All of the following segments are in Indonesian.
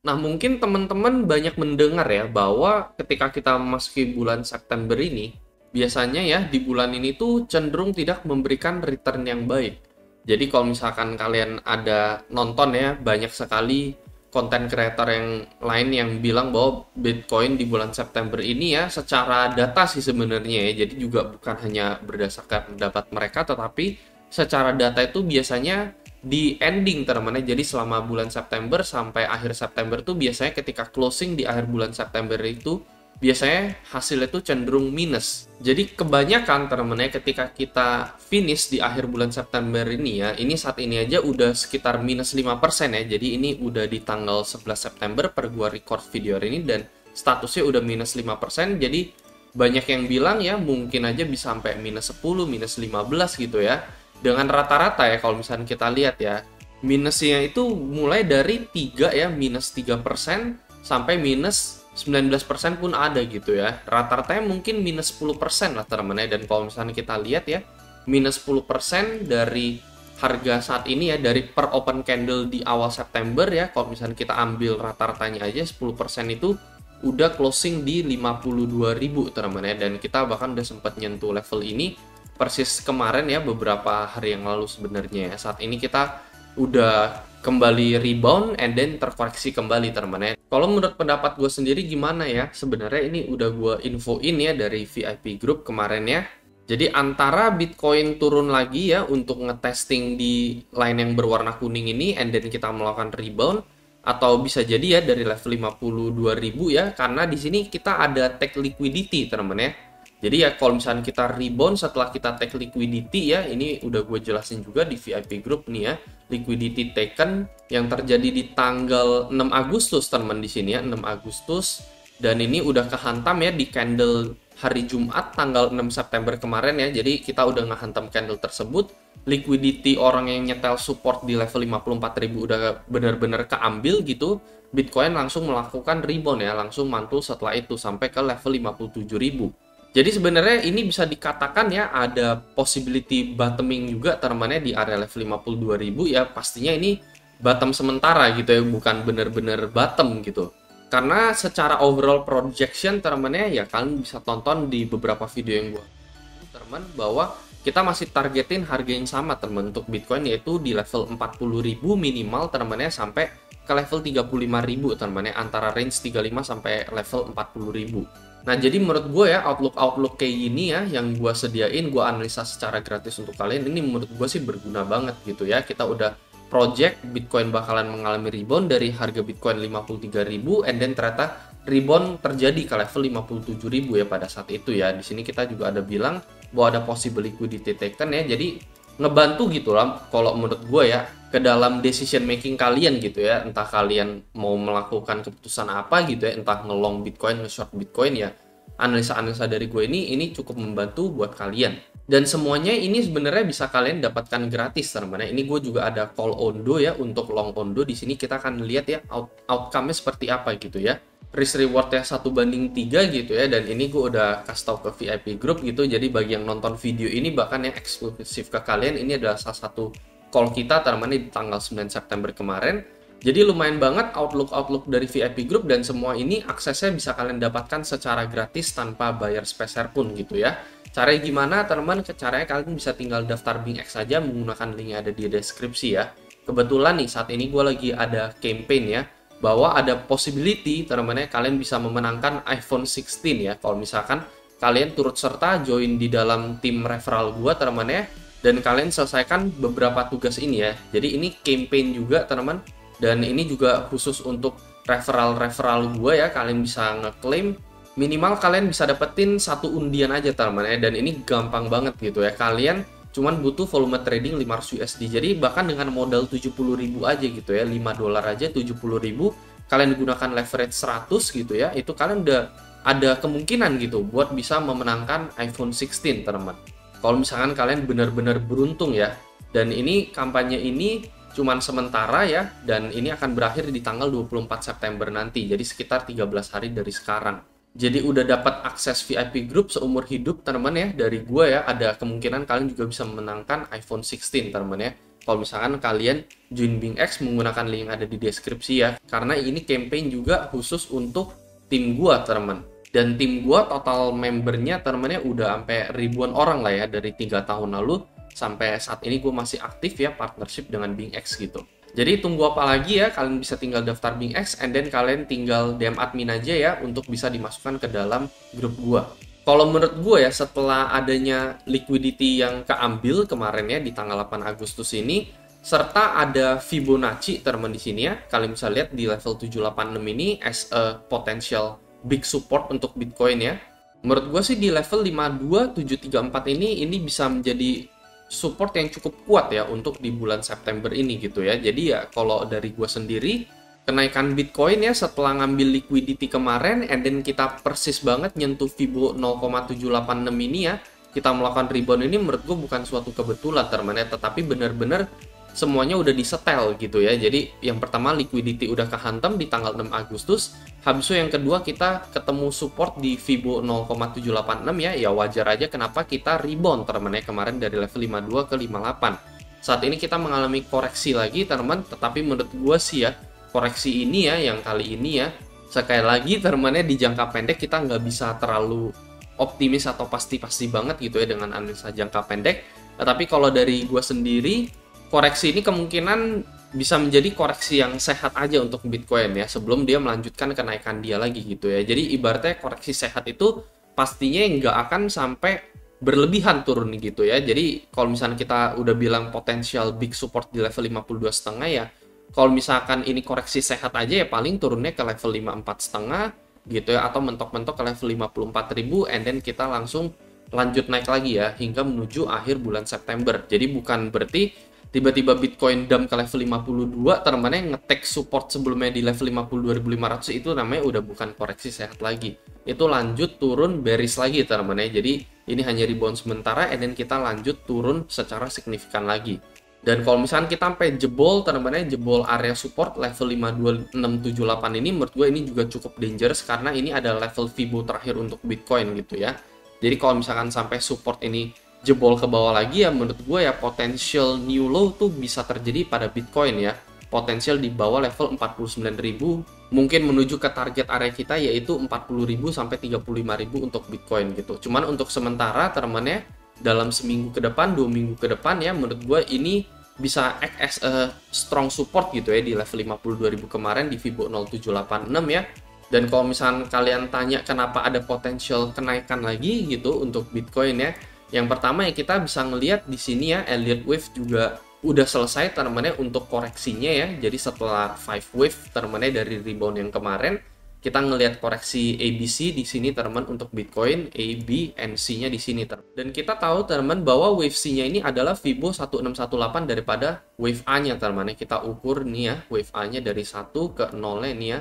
Nah, mungkin teman-teman banyak mendengar ya bahwa ketika kita memasuki bulan September ini, biasanya ya di bulan ini tuh cenderung tidak memberikan return yang baik. Jadi kalau misalkan kalian ada nonton ya, banyak sekali konten creator yang lain yang bilang bahwa Bitcoin di bulan September ini ya secara data sih sebenarnya ya. Jadi juga bukan hanya berdasarkan pendapat mereka, tetapi secara data itu biasanya di ending teman-teman. Jadi selama bulan September sampai akhir September tuh biasanya ketika closing di akhir bulan September itu biasanya hasilnya tuh cenderung minus. Jadi kebanyakan teman-teman ketika kita finish di akhir bulan September ini ya, ini saat ini aja udah sekitar minus 5% ya. Jadi ini udah di tanggal 11 September per gua record video hari ini dan statusnya udah minus 5%. Jadi banyak yang bilang ya mungkin aja bisa sampai minus 10, minus 15 gitu ya. Dengan rata-rata ya kalau misalnya kita lihat ya, minusnya itu mulai dari 3 ya, minus 3% sampai minus 19% pun ada gitu ya. Rata-ratanya mungkin minus 10% lah teman-teman ya. Dan kalau misalnya kita lihat ya, minus 10% dari harga saat ini ya, dari per open candle di awal September ya, kalau misalnya kita ambil rata-ratanya aja 10% itu udah closing di 52.000 teman-teman ya. Dan kita bahkan udah sempat nyentuh level ini persis kemarin ya, beberapa hari yang lalu sebenarnya ya. Saat ini kita udah kembali rebound and then terkoreksi kembali teman-teman ya. Kalau menurut pendapat gue sendiri gimana ya, sebenarnya ini udah gue infoin ya dari VIP group kemarin ya. Jadi antara Bitcoin turun lagi ya untuk ngetesting di line yang berwarna kuning ini and then kita melakukan rebound, atau bisa jadi ya dari level 52.000 ya, karena di sini kita ada take liquidity teman-teman ya. Jadi ya kalau misalnya kita rebound setelah kita take liquidity ya, ini udah gue jelasin juga di VIP group nih ya, liquidity taken yang terjadi di tanggal 6 Agustus teman di sini ya, 6 Agustus, dan ini udah kehantam ya di candle hari Jumat tanggal 6 September kemarin ya. Jadi kita udah ngehantam candle tersebut, liquidity orang yang nyetel support di level 54.000 udah benar-benar keambil gitu. Bitcoin langsung melakukan rebound ya, langsung mantul setelah itu sampai ke level 57.000. Jadi sebenarnya ini bisa dikatakan ya ada possibility bottoming juga teman-teman di area level 52.000 ya. Pastinya ini bottom sementara gitu ya, bukan benar-benar bottom gitu. Karena secara overall projection teman-teman ya kalian bisa tonton di beberapa video yang gua teman bahwa kita masih targetin harga yang sama teman untuk Bitcoin, yaitu di level 40.000 minimal teman-teman sampai ke level 35.000 teman-teman, antara range 35 sampai level 40.000. Nah, jadi menurut gue ya, outlook kayak gini ya, yang gue sediain, gue analisa secara gratis untuk kalian, ini menurut gue sih berguna banget gitu ya. Kita udah project Bitcoin bakalan mengalami rebound dari harga Bitcoin 53.000, and then ternyata rebound terjadi ke level 57.000 ya pada saat itu ya. Di sini kita juga ada bilang bahwa ada possible liquidity taken ya, jadi ngebantu gitu lah kalau menurut gue ya ke dalam decision making kalian gitu ya, entah kalian mau melakukan keputusan apa gitu ya, entah ngelong Bitcoin, nge-short Bitcoin ya, analisa-analisa dari gue ini cukup membantu buat kalian. Dan semuanya ini sebenarnya bisa kalian dapatkan gratis teman-teman. Ini gue juga ada call ondo ya untuk long ondo. Di sini kita akan lihat ya outcome-nya seperti apa gitu ya. Risk rewardnya 1:3 gitu ya, dan ini gue udah kasih tau ke VIP group gitu. Jadi bagi yang nonton video ini bahkan yang eksklusif ke kalian, ini adalah salah satu call kita teman-teman di tanggal 9 September kemarin. Jadi lumayan banget outlook dari VIP group, dan semua ini aksesnya bisa kalian dapatkan secara gratis tanpa bayar speser pun gitu ya. Caranya gimana teman-teman? Caranya kalian bisa tinggal daftar BingX saja menggunakan link yang ada di deskripsi ya. Kebetulan nih saat ini gue lagi ada campaign ya, bahwa ada possibility teman-teman kalian bisa memenangkan iPhone 16 ya. Kalau misalkan kalian turut serta join di dalam tim referral gue teman-teman, dan kalian selesaikan beberapa tugas ini ya. Jadi ini campaign juga teman-teman, dan ini juga khusus untuk referral gue ya. Kalian bisa ngeklaim, minimal kalian bisa dapetin satu undian aja teman-teman, dan ini gampang banget gitu ya. Kalian cuman butuh volume trading 500 USD. Jadi bahkan dengan modal 70.000 aja gitu ya, 5 dolar aja 70.000, kalian gunakan leverage 100 gitu ya, itu kalian udah ada kemungkinan gitu buat bisa memenangkan iPhone 16 teman-teman. Kalau misalkan kalian benar-benar beruntung ya. Dan ini kampanye ini cuman sementara ya, dan ini akan berakhir di tanggal 24 September nanti. Jadi sekitar 13 hari dari sekarang. Jadi udah dapat akses VIP group seumur hidup teman-teman ya dari gue ya. Ada kemungkinan kalian juga bisa memenangkan iPhone 16 teman-teman ya. kalau misalkan kalian join BingX menggunakan link yang ada di deskripsi ya. Karena ini campaign juga khusus untuk tim gua, teman. Dan tim gua total membernya temennya udah sampai ribuan orang lah ya, dari 3 tahun lalu sampai saat ini gue masih aktif ya partnership dengan BingX gitu. Jadi tunggu apa lagi ya, kalian bisa tinggal daftar BingX and then kalian tinggal DM admin aja ya untuk bisa dimasukkan ke dalam grup gua. Kalau menurut gue ya, setelah adanya liquidity yang keambil kemarin ya di tanggal 8 Agustus ini, serta ada Fibonacci teman di sini ya, kalian bisa lihat di level 786 ini as a potential big support untuk Bitcoin ya. Menurut gue sih di level 52734 ini bisa menjadi support yang cukup kuat ya untuk di bulan September ini gitu ya. Jadi ya kalau dari gue sendiri, kenaikan Bitcoin ya setelah ngambil liquidity kemarin and then kita persis banget nyentuh Fibo 0,786 ini ya, kita melakukan rebound ini menurut gue bukan suatu kebetulan teman ya, tetapi benar-benar semuanya udah disetel gitu ya. Jadi yang pertama liquidity udah kehantam di tanggal 6 Agustus. Habis itu yang kedua kita ketemu support di Fibo 0,786 ya. Ya wajar aja kenapa kita rebound teman ya kemarin dari level 52 ke 58. Saat ini kita mengalami koreksi lagi teman, tetapi menurut gua sih ya, koreksi ini ya yang kali ini ya, sekali lagi teman-temannya di jangka pendek kita nggak bisa terlalu optimis atau pasti-pasti banget gitu ya dengan analisa jangka pendek. Tapi kalau dari gua sendiri, koreksi ini kemungkinan bisa menjadi koreksi yang sehat aja untuk Bitcoin ya, sebelum dia melanjutkan kenaikan dia lagi gitu ya. Jadi ibaratnya koreksi sehat itu pastinya nggak akan sampai berlebihan turun gitu ya. Jadi kalau misalnya kita udah bilang potensial big support di level 52,5 ya, kalau misalkan ini koreksi sehat aja ya paling turunnya ke level 54,5 gitu ya, atau mentok-mentok ke level 54.000 and then kita langsung lanjut naik lagi ya hingga menuju akhir bulan September. Jadi bukan berarti tiba-tiba Bitcoin dump ke level 52, teman-teman yang ngetek support sebelumnya di level 52.500 itu namanya udah bukan koreksi sehat lagi. Itu lanjut turun bearish lagi teman-teman. Jadi ini hanya rebound sementara and then kita lanjut turun secara signifikan lagi. Dan kalau misalkan kita sampai jebol teman-teman, jebol area support level 52678 ini, menurut gue ini juga cukup dangerous karena ini adalah level Fibo terakhir untuk Bitcoin gitu ya. Jadi kalau misalkan sampai support ini jebol ke bawah lagi ya, menurut gue ya potential new low tuh bisa terjadi pada Bitcoin ya. Potensial di bawah level 49.000, mungkin menuju ke target area kita yaitu 40.000 sampai 35.000 untuk Bitcoin gitu. Cuman untuk sementara teman-teman, dalam seminggu ke depan, 2 minggu ke depan ya, menurut gue ini bisa act as a strong support gitu ya di level 52.000 kemarin di Fibo 0786 ya. Dan kalau misalnya kalian tanya kenapa ada potensial kenaikan lagi gitu untuk Bitcoin ya, yang pertama ya kita bisa ngelihat di sini ya, Elliott Wave juga udah selesai teman-teman untuk koreksinya ya. Jadi setelah 5 wave teman-teman dari rebound yang kemarin, kita ngelihat koreksi ABC di sini teman-teman untuk Bitcoin, A, B, and C-nya di sini teman. Dan kita tahu teman-teman bahwa wave C-nya ini adalah Fibo 1618 daripada wave A-nya teman-teman. Kita ukur nih ya, wave A-nya dari 1 ke 0-nya nih ya.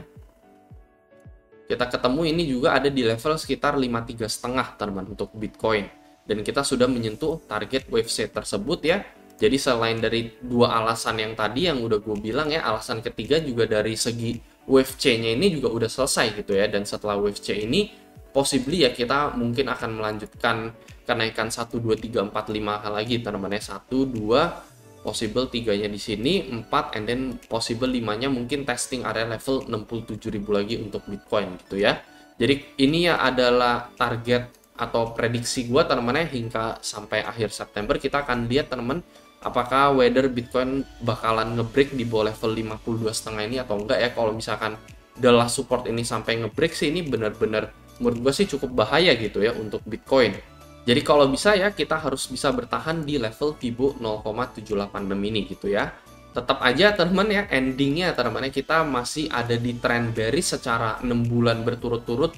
Kita ketemu ini juga ada di level sekitar 53,5 teman-teman untuk Bitcoin. Dan kita sudah menyentuh target wave C tersebut ya. Jadi selain dari dua alasan yang tadi yang udah gue bilang ya, alasan ketiga juga dari segi wave C-nya ini juga udah selesai gitu ya. Dan setelah wave C ini, possibly ya kita mungkin akan melanjutkan kenaikan 1, 2, 3, 4, 5 lagi teman-teman ya. 1, 2, possible 3-nya di sini, 4, and then possible 5-nya mungkin testing area level 67.000 lagi untuk Bitcoin gitu ya. Jadi ini ya adalah target atau prediksi gue teman-teman hingga sampai akhir September. Kita akan lihat teman-teman apakah whether Bitcoin bakalan ngebreak di bawah level 52,5 ini atau enggak ya. Kalau misalkan the last support ini sampai ngebreak sih, ini benar-benar menurut gue sih cukup bahaya gitu ya untuk Bitcoin. Jadi kalau bisa ya kita harus bisa bertahan di level Fibo 0,786 ini gitu ya. Tetap aja teman-teman ya, endingnya teman-teman kita masih ada di trend bearish secara 6 bulan berturut-turut.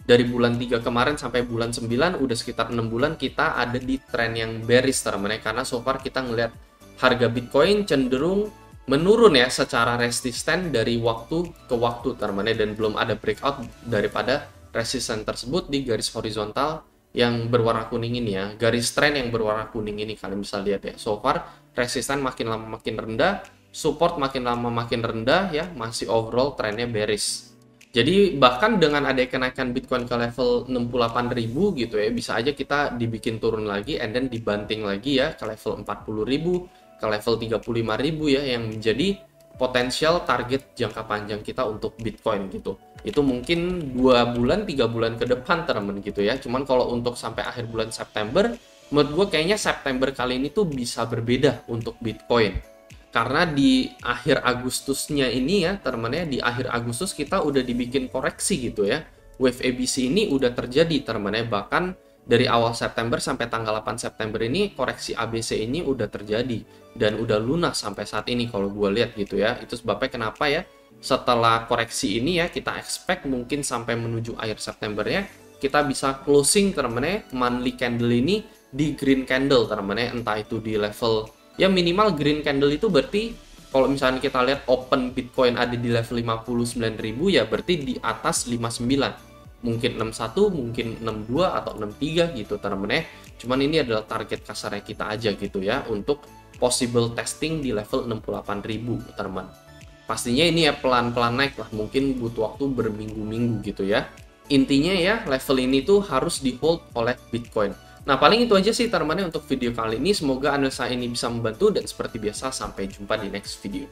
Dari bulan 3 kemarin sampai bulan 9 udah sekitar 6 bulan kita ada di tren yang bearish teman-teman, karena so far kita ngelihat harga Bitcoin cenderung menurun ya secara resisten dari waktu ke waktu teman-teman, dan belum ada breakout daripada resisten tersebut di garis horizontal yang berwarna kuning ini ya. Garis tren yang berwarna kuning ini kalian bisa lihat ya. So far resisten makin lama makin rendah, support makin lama makin rendah ya, masih overall trennya bearish. Jadi bahkan dengan ada kenaikan Bitcoin ke level 68.000 gitu ya, bisa aja kita dibikin turun lagi and then dibanting lagi ya ke level 40.000, ke level 35.000 ya, yang menjadi potensial target jangka panjang kita untuk Bitcoin gitu. Itu mungkin 2 bulan, 3 bulan ke depan teman gitu ya. Cuman kalau untuk sampai akhir bulan September, menurut gue kayaknya September kali ini tuh bisa berbeda untuk Bitcoin. Karena di akhir Agustusnya ini ya, teman-teman ya, di akhir Agustus kita udah dibikin koreksi gitu ya. Wave ABC ini udah terjadi teman-teman ya, bahkan dari awal September sampai tanggal 8 September ini koreksi ABC ini udah terjadi dan udah lunas sampai saat ini kalau gue lihat gitu ya. Itu sebabnya kenapa ya setelah koreksi ini ya kita expect mungkin sampai menuju akhir September ya kita bisa closing teman-teman ya monthly candle ini di green candle teman-teman ya, entah itu di level ya minimal green candle itu berarti kalau misalnya kita lihat open Bitcoin ada di level 59.000 ya berarti di atas 59. Mungkin 61, mungkin 62 atau 63 gitu teman-teman ya. Cuman ini adalah target kasarnya kita aja gitu ya untuk possible testing di level 68.000 teman-teman. Pastinya ini ya pelan-pelan naik lah, mungkin butuh waktu berminggu-minggu gitu ya. Intinya ya level ini tuh harus di hold oleh Bitcoin. Nah paling itu aja sih teman-teman untuk video kali ini. Semoga analisa ini bisa membantu dan seperti biasa sampai jumpa di next video.